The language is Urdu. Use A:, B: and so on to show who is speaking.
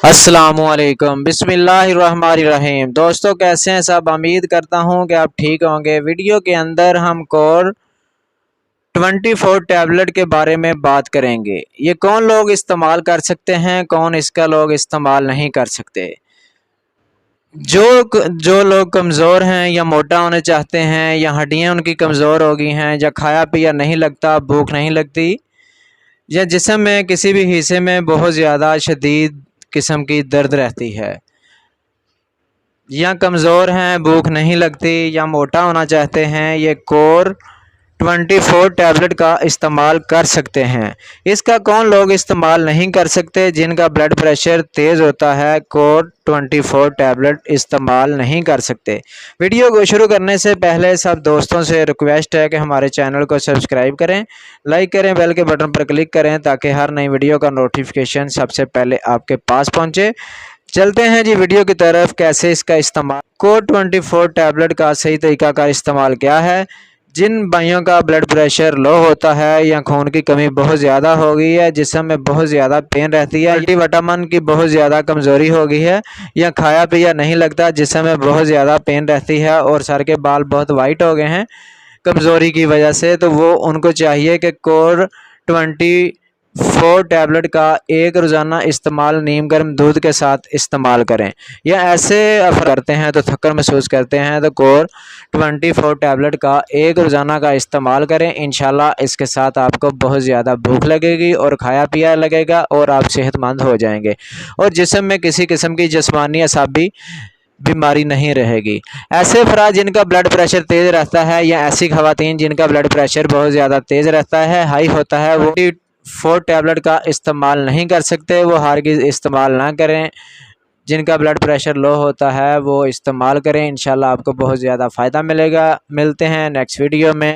A: السلام علیکم، بسم اللہ الرحمن الرحیم۔ دوستو کیسے ہیں سب؟ امید کرتا ہوں کہ آپ ٹھیک ہوں گے۔ ویڈیو کے اندر ہم کور 24 ٹیبلٹ کے بارے میں بات کریں گے۔ یہ کون لوگ استعمال کر سکتے ہیں، کون اس کا لوگ استعمال نہیں کر سکتے؟ جو لوگ کمزور ہیں یا موٹا ہونے چاہتے ہیں یا ہڈیاں ان کی کمزور ہو گئی ہیں یا کھایا پیا نہیں لگتا، بھوک نہیں لگتی، یا جسم میں کسی بھی حصے میں بہت زیادہ شدید قسم کی درد رہتی ہے، یا کمزور ہیں، بھوک نہیں لگتی، یا موٹا ہونا چاہتے ہیں، یہ کور 24 ٹیبلٹ کا استعمال کر سکتے ہیں۔ اس کا کون لوگ استعمال نہیں کر سکتے؟ جن کا بلڈ پریشر تیز ہوتا ہے، کور 24 ٹیبلٹ استعمال نہیں کر سکتے۔ ویڈیو کو شروع کرنے سے پہلے سب دوستوں سے ریکویسٹ ہے کہ ہمارے چینل کو سبسکرائب کریں، لائک کریں، بیل کے بٹن پر کلک کریں تاکہ ہر نئی ویڈیو کا نوٹیفیکیشن سب سے پہلے آپ کے پاس پہنچے۔ چلتے ہیں جی ویڈیو کی طرف۔ کیسے اس کا استعمال؟ کور 24 ٹیبلٹ کا صحیح طریقہ کار استعمال کیا ہے؟ جن بھائیوں کا بلڈ پریشر لو ہوتا ہے یا خون کی کمی بہت زیادہ ہو گئی ہے، جسم میں بہت زیادہ پین رہتی ہے، ملٹی وٹامن کی بہت زیادہ کمزوری ہو گئی ہے، یا کھایا پیا نہیں لگتا، جسم میں بہت زیادہ پین رہتی ہے اور سر کے بال بہت وائٹ ہو گئے ہیں کمزوری کی وجہ سے، تو وہ ان کو چاہیے کہ کور 24 ٹیبلٹ کا ایک روزانہ استعمال نیم گرم دودھ کے ساتھ استعمال کریں۔ یا ایسے کرتے ہیں تو تھکن محسوس کرتے ہیں تو کور 24 ٹیبلٹ کا ایک روزانہ کا استعمال کریں۔ انشاءاللہ اس کے ساتھ آپ کو بہت زیادہ بھوک لگے گی اور کھایا پیا لگے گا اور آپ صحت مند ہو جائیں گے اور جسم میں کسی قسم کی جسمانی اعصابی بیماری نہیں رہے گی۔ ایسے افراد جن کا بلڈ پریشر تیز رہتا ہے یا ایسی خواتین جن کا بلڈ پریشر بہت زیادہ تیز رہتا ہے، ہائی ہوتا ہے، وہ 24 ٹیبلٹ کا استعمال نہیں کر سکتے، وہ ہرگز استعمال نہ کریں۔ جن کا بلڈ پریشر لو ہوتا ہے وہ استعمال کریں، انشاءاللہ آپ کو بہت زیادہ فائدہ ملے گا۔ ملتے ہیں نیکسٹ ویڈیو میں۔